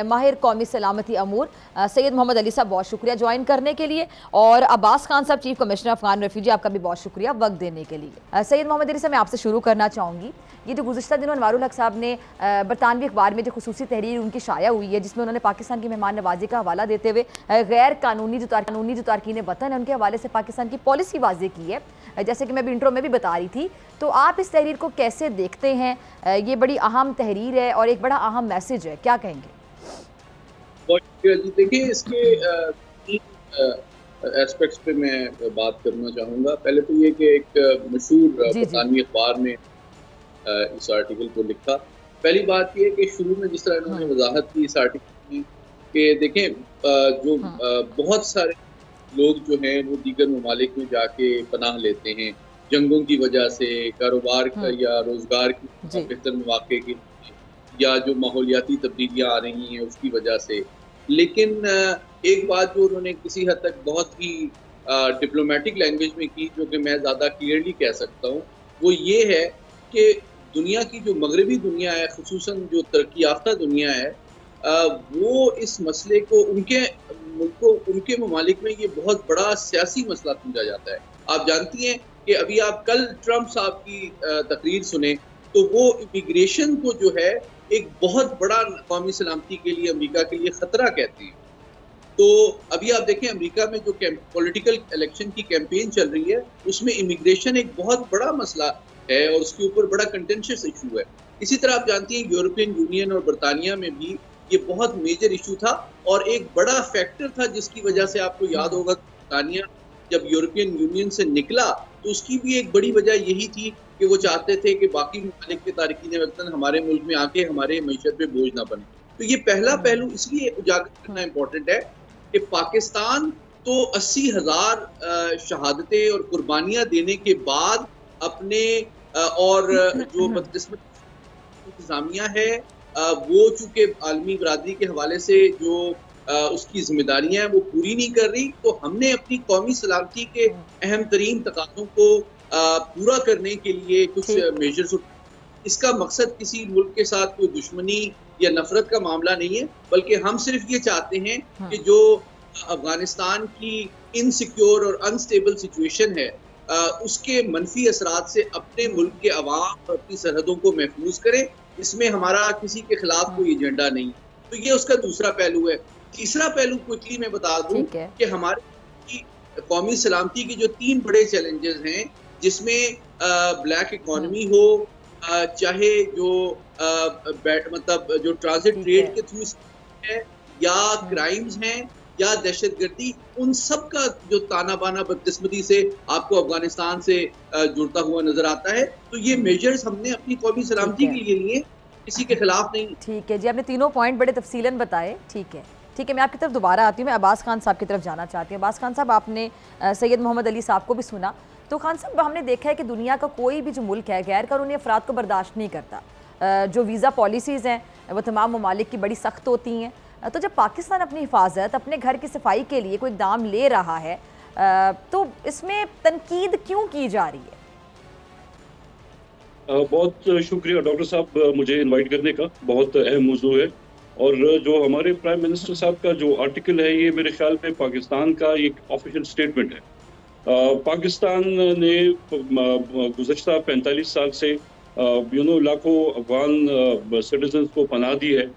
माहिर कौमी सलामती अमूर सैयद मोहम्मद अली साहब, बहुत शुक्रिया ज्वाइन करने के लिए, और अब्बास खान साहब, चीफ कमिश्नर अफगान रेफ्यूजी, आपका भी बहुत शुक्रिया वक्त देने के लिए। सैयद मोहम्मद अली साहब, मैं आपसे शुरू करना चाहूँगी। ये जो गुज़िश्ता दिनों अनवारुल हक साहब ने बरतानवी अखबार में जो खुसूसी तहरीर उनकी शाया हुई है, जिसमें उन्होंने पाकिस्तान की मेहमान नवाजी का हवाला देते हुए गैर कानूनी जो तारकीन वतन है उनके हवाले से पाकिस्तान की पॉलिसी वाज़े की है, जैसे कि मैं भी इंट्रो में भी बता रही थी। तो आप इस तहरीर को कैसे देखते हैं? ये बड़ी अहम तहरीर है और एक बड़ा अहम मैसेज है, क्या कहेंगे? देखिए, इसके एस्पेक्ट्स पे मैं बात करना चाहूँगा। पहले तो ये कि एक मशहूर बरतानवी अखबार में इस आर्टिकल को लिखा। पहली बात ये कि शुरू में जिस तरह इन्होंने वजाहत की इस आर्टिकल में कि देखें, जो बहुत सारे लोग जो हैं वो दीगर ममालिक में जाके पनाह लेते हैं जंगों की वजह से, कारोबार का या रोज़गार की बेहतर मौके की, या जो माहौलियाती तब्दीलियाँ आ रही हैं उसकी वजह से। लेकिन एक बात जो उन्होंने किसी हद तक बहुत ही डिप्लोमेटिक लैंग्वेज में की, जो कि मैं ज़्यादा क्लियरली कह सकता हूँ, वो ये है कि दुनिया की जो मगरबी दुनिया है, खुसूसन जो तरक्की याफ्ता दुनिया है, वो इस मसले को उनके मुल्कों, उनके ममालिक में ये बहुत बड़ा सियासी मसला समझा जाता है। आप जानती हैं कि अभी आप कल ट्रंप साहब की तकरीर सुने तो वो इमिग्रेशन को जो है एक बहुत बड़ा कौमी सलामती के लिए, अमेरिका के लिए ख़तरा कहते हैं। तो अभी आप देखें, अमेरिका में जो पॉलिटिकल इलेक्शन की कैंपेन चल रही है उसमें इमिग्रेशन एक बहुत बड़ा मसला है और उसके ऊपर बड़ा कंटेंशियस इशू है। इसी तरह आप जानती हैं यूरोपियन यूनियन और बरतानिया में भी ये बहुत मेजर इशू था और एक बड़ा फैक्टर था जिसकी वजह से आपको याद होगा बरतानिया जब यूरोपियन यूनियन से निकला तो उसकी भी एक बड़ी वजह यही थी कि वो चाहते थे कि बाकी मुल्क के तारकीन वतन हमारे मुल्क में आके हमारे मईशत पे बोझ ना बने। तो ये पहला पहलू इसलिए उजागर करना इम्पोर्टेंट है कि पाकिस्तान तो 80,000 शहादतें और कुर्बानियाँ देने के बाद अपने और जो बदकिस्मत इंतजामिया है वो चूँकि आलमी बरादरी के हवाले से जो उसकी जिम्मेदारियां हैं वो पूरी नहीं कर रही, तो हमने अपनी कौमी सलामती के अहम तरीन तकाज़ों को पूरा करने के लिए कुछ मेजर्स। इसका मकसद किसी मुल्क के साथ कोई दुश्मनी या नफरत का मामला नहीं है, बल्कि हम सिर्फ ये चाहते हैं कि जो अफगानिस्तान की इनसिक्योर और अनस्टेबल सिचुएशन है उसके मनफी असरात से अपने मुल्क के अवाम और अपनी सरहदों को महफूज करें। इसमें हमारा किसी के खिलाफ कोई एजेंडा नहीं। तो ये उसका दूसरा पहलू है। तीसरा पहलू क्विकली मैं बता दूं कि हमारी कौमी सलामती के जो 3 बड़े चैलेंजेस हैं, जिसमें ब्लैक इकोनॉमी हो, चाहे जो मतलब जो ट्रांजिट ट्रेड के थ्रू है, या क्राइम्स हैं, या दहशतगर्दी, उन सब का जो ताना बाना बदकिस्मती से आपको अफगानिस्तान से जुड़ता हुआ नजर आता है। तो ये मेजर्स हमने अपनी कौमी सलामती के लिए लिए, किसी के खिलाफ नहीं। ठीक है जी, आपने तीनों पॉइंट बड़े तफसीलन बताए। ठीक है, ठीक है, मैं आपकी तरफ दोबारा आती हूँ। मैं अब्बास खान साहब की तरफ जाना चाहती हूँ। अब्बास खान साहब, आपने सैयद मोहम्मद अली साहब को भी सुना। तो खान साहब, हमने देखा है कि दुनिया का कोई भी जो मुल्क है गैर कानूनी अफराद को बर्दाश्त नहीं करता। जो वीज़ा पॉलिसीज़ हैं वो तमाम ममालिक की बड़ी सख्त होती हैं। तो जब पाकिस्तान अपनी हिफाजत, अपने घर की सफाई के लिए कोई इक़दाम ले रहा है तो इसमें तनकीद क्यों की जा रही है? बहुत शुक्रिया डॉक्टर साहब मुझे इनवाइट करने का। बहुत अहम मौजू है और जो हमारे प्राइम मिनिस्टर साहब का जो आर्टिकल है ये मेरे ख्याल में पाकिस्तान का एक ऑफिशियल स्टेटमेंट है। पाकिस्तान ने गुज़श्ता 45 साल से लाखों अफगान सिटीजन्स को पनाह दी है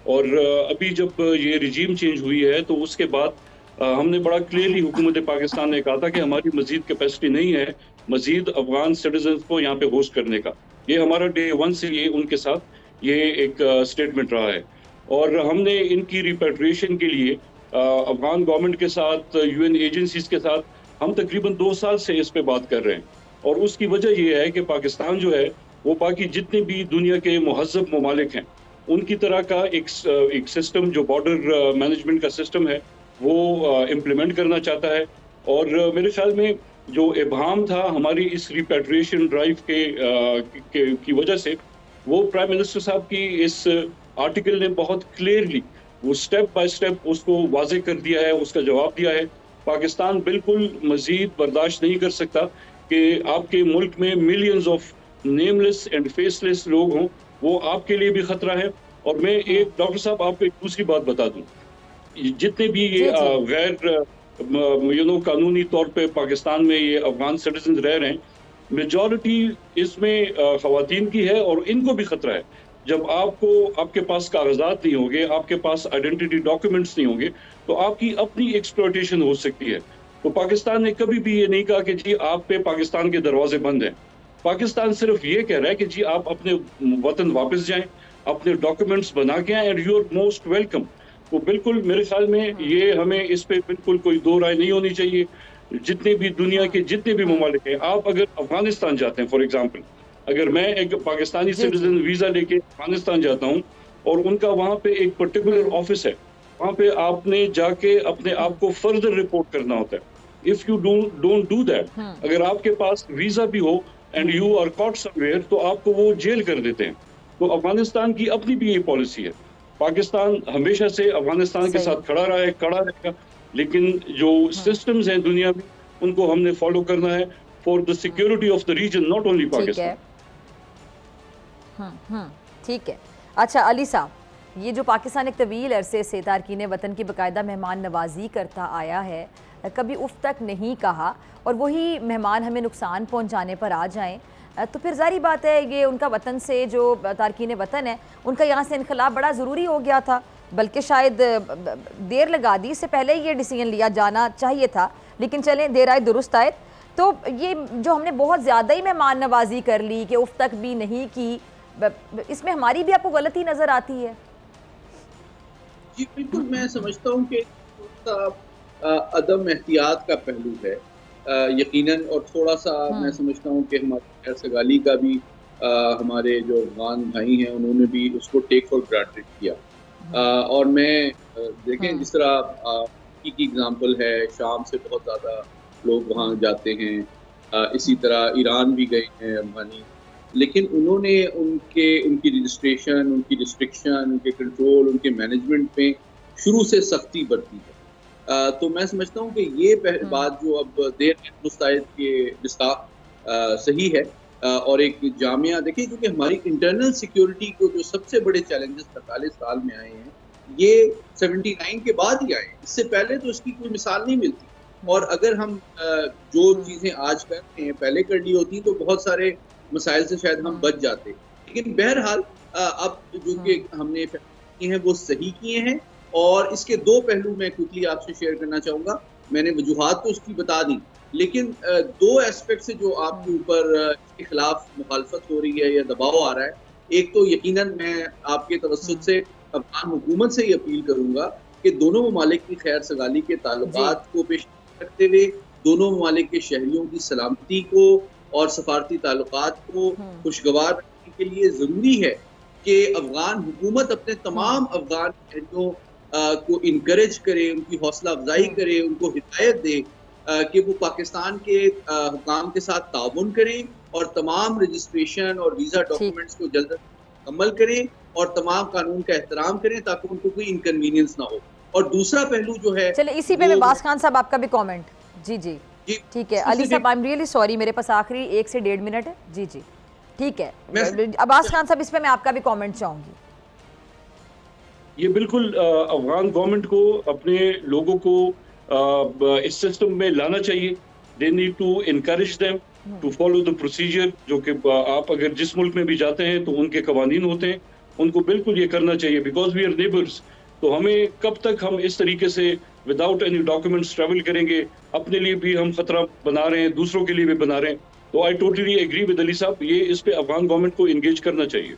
और अभी जब ये रिजीम चेंज हुई है तो उसके बाद हमने बड़ा क्लियरली हुकूमत पाकिस्तान ने कहा था कि हमारी मजीद कैपेसिटी नहीं है मजीद अफगान सिटीजन्स को यहाँ पे होस्ट करने का। ये हमारा डे 1 से ये उनके साथ ये एक स्टेटमेंट रहा है और हमने इनकी रिपेट्रिएशन के लिए अफगान गवर्नमेंट के साथ, UN एजेंसीज के साथ हम तकरीबन 2 साल से इस पे बात कर रहे हैं। और उसकी वजह ये है कि पाकिस्तान जो है वो बाकी जितने भी दुनिया के मुहज़्ज़ब ममालिक हैं उनकी तरह का एक सिस्टम जो बॉर्डर मैनेजमेंट का सिस्टम है वो इम्प्लीमेंट करना चाहता है। और मेरे ख्याल में जो इबहाम था हमारी इस रिपेट्रिएशन ड्राइव की वजह से वो प्राइम मिनिस्टर साहब की इस आर्टिकल ने बहुत क्लियरली वो स्टेप बाय स्टेप उसको वाजे कर दिया है, उसका जवाब दिया है। पाकिस्तान बिल्कुल मजीद बर्दाश्त नहीं कर सकता कि आपके मुल्क में millions of nameless and faceless लोग हों, वो आपके लिए भी खतरा है। और मैं एक डॉक्टर साहब आपको एक दूसरी बात बता दूं, जितने भी ये गैर कानूनी तौर पे पाकिस्तान में ये अफगान सिटीजन रह रहे हैं, मेजॉरिटी इसमें खवातीन की है और इनको भी खतरा है। जब आपके पास कागजात नहीं होंगे, आपके पास आइडेंटिटी डॉक्यूमेंट्स नहीं होंगे, तो आपकी अपनी एक्सप्लॉयटेशन हो सकती है। तो पाकिस्तान ने कभी भी ये नहीं कहा कि जी आप पे पाकिस्तान के दरवाजे बंद हैं। पाकिस्तान सिर्फ ये कह रहा है कि जी आप अपने वतन वापस जाएं, अपने डॉक्यूमेंट्स बना के आए, and you are most welcome. तो बिल्कुल मेरे ख्याल में ये हमें इस पे बिल्कुल कोई दो राय नहीं होनी चाहिए। जितने भी दुनिया के जितने भी ममालिक हैं, आप अगर अफगानिस्तान जाते हैं फॉर एग्जाम्पल, अगर मैं एक पाकिस्तानी सिटीजन वीजा लेके अफगानिस्तान जाता हूँ और उनका वहाँ पे एक पर्टिकुलर ऑफिस है, वहाँ पे आपने जाके अपने आप को फर्दर रिपोर्ट करना होता है। If you don't do that, अगर आपके पास वीजा भी हो and you are caught somewhere, तो आपको वो जेल कर देते हैं। तो अफगानिस्तान की अपनी भी ये पॉलिसी है। पाकिस्तान हमेशा से अफगानिस्तान के साथ खड़ा रहा है, खड़ा रहेगा, लेकिन जो सिस्टम्स हैं दुनिया में उनको हमने फॉलो करना है for the security of the region, not only Pakistan. ठीक है। अच्छा अली साहब, ये जो पाकिस्तान एक तवील अरसे से तारकीन वतन की बाकायदा मेहमान नवाजी करता आया है, कभी उफ तक नहीं कहा, और वही मेहमान हमें नुकसान पहुंचाने पर आ जाएं, तो फिर जारी बात है ये उनका वतन से जो तारकीन वतन है उनका यहाँ से इनखलाब बड़ा ज़रूरी हो गया था, बल्कि शायद देर लगा दी, इससे पहले ही ये डिसीजन लिया जाना चाहिए था। लेकिन चलें, देर आए दुरुस्त आए। तो ये जो हमने बहुत ज़्यादा ही मेहमान नवाजी कर ली कि उफ तक भी नहीं की, इसमें हमारी भी आपको गलती नज़र आती है? जी बिल्कुल, मैं समझता हूँ कि अदम एहतियात का पहलू है यकीनन, और थोड़ा सा मैं समझता हूँ कि हमारे खैर सगाली का भी हमारे जो अफगान भाई हैं उन्होंने भी उसको टेक फॉर ग्रांटेड किया। और मैं देखें जिस तरह की एग्जांपल है, शाम से बहुत ज़्यादा लोग वहाँ जाते हैं, इसी तरह ईरान भी गए हैं अफगानी, लेकिन उन्होंने उनकी रजिस्ट्रेशन, उनकी रिस्ट्रिक्शन, उनके कंट्रोल, उनके मैनेजमेंट में शुरू से सख्ती बरती है। तो मैं समझता हूँ कि ये बात जो अब देर मुस्तैद के जिसका सही है, और एक जामिया देखिए, क्योंकि हमारी इंटरनल सिक्योरिटी को जो सबसे बड़े चैलेंजेस 45 साल में आए हैं, ये 79 के बाद ही आए, इससे पहले तो इसकी कोई मिसाल नहीं मिलती। और अगर हम जो चीज़ें आज कर रहे हैं पहले कर ली होती तो बहुत सारे मसाइल से शायद हम बच जाते। लेकिन बहरहाल अब जो कि हमने किए हैं वो सही किए हैं, और इसके दो पहलू मैं क्विकली आपसे शेयर करना चाहूँगा। मैंने वजूहात तो उसकी बता दी, लेकिन दो एस्पेक्ट से जो आपके ऊपर इसके खिलाफ मुखालफत हो रही है या दबाव आ रहा है, एक तो यकीनन मैं आपके तवज्जुह से अफगान हुकूमत से ही अपील करूँगा कि दोनों ममालिक की खैर सगाली के ताल्लुकात को पेश रखते हुए दोनों ममालिक के शहरियों की सलामती को और सफारती ताल्लुकात को खुशगवार रखने के लिए ज़रूरी है कि अफगान हुकूमत अपने तमाम अफगान शहरियों को इनकरेज करे, उनकी हौसला अफजाई करे, उनको हिदायत दे कि वो पाकिस्तान के हुकाम के साथ ताउन करें और तमाम रजिस्ट्रेशन और वीज़ा डॉक्यूमेंट्स को जल्द मुकम्मल करें और तमाम कानून का एहतराम करें ताकि उनको कोई इनकन्वीनियंस ना हो। और दूसरा पहलू जो है, चलिए इसी पे अब्बास खान साहब आपका भी कमेंट। जी जी ठीक है अली साहब, आई एम रियली सॉरी, मेरे पास आखिरी 1 से 1.5 मिनट है। जी जी ठीक है अब्बास खान साहब, इस पे मैं आपका भी कमेंट चाहूंगी। ये बिल्कुल अफगान गवर्नमेंट को अपने लोगों को इस सिस्टम में लाना चाहिए। They need to encourage them to follow the procedure, जो कि आप अगर जिस मुल्क में भी जाते हैं तो उनके कवानीन होते हैं, उनको बिल्कुल ये करना चाहिए, बिकॉज वी आर नेबर्स। तो हमें कब तक हम इस तरीके से विदाउट एनी डॉक्यूमेंट्स ट्रैवल करेंगे? अपने लिए भी हम खतरा बना रहे हैं, दूसरों के लिए भी बना रहे हैं। तो I totally agree with Ali sahab, ये इस पे अफगान गवर्नमेंट को एंगेज करना चाहिए।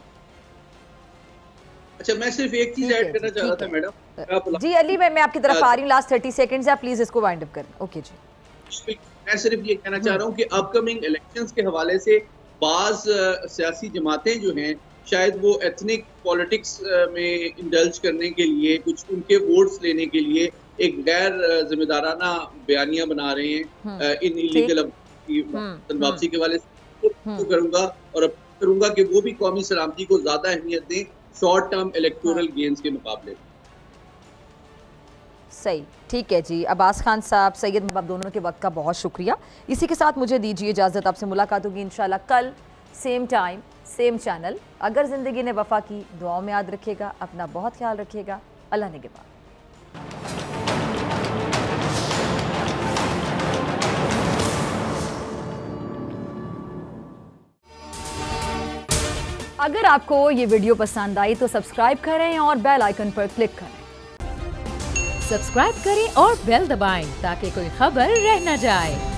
अच्छा, मैं सिर्फ एक चीज ऐड करना चाह रहा था मैडम। जी अली, मैं आपकी तरफ आ रही हूँ, लास्ट 30 सेकंड्स है, प्लीज इसको वाइंड अप करें। ओके जी, मैं सिर्फ ये कहना चाह रहा हूँ कि अपकमिंग इलेक्शंस के हवाले से बाज सियासी जमातें जो हैं शायद वो एथनिक पॉलिटिक्स में इंडल्ज करने के लिए, कुछ उनके वोट्स लेने के लिए एक गैर जिम्मेदाराना बयानियां बना रहे हैं इन इलीगल वापसी के हवाले से। तो करूंगा और करूंगा कि वो भी कौमी सलामती को ज्यादा अहमियत दें शॉर्ट टर्म इलेक्टोरल गेन्स के मुकाबले। सही, ठीक है जी। अब्बास खान साहब, सैयद, आप दोनों के वक्त का बहुत शुक्रिया। इसी के साथ मुझे दीजिए इजाज़त, आपसे मुलाकात होगी इंशाल्लाह कल, सेम टाइम सेम चैनल। अगर ज़िंदगी ने वफ़ा की, दुआओं में याद रखिएगा, अपना बहुत ख्याल रखिएगा। अल्लाह निगहबान। अगर आपको ये वीडियो पसंद आई तो सब्सक्राइब करें और बेल आइकन पर क्लिक करें। सब्सक्राइब करें और बेल दबाएं ताकि कोई खबर रह न जाए।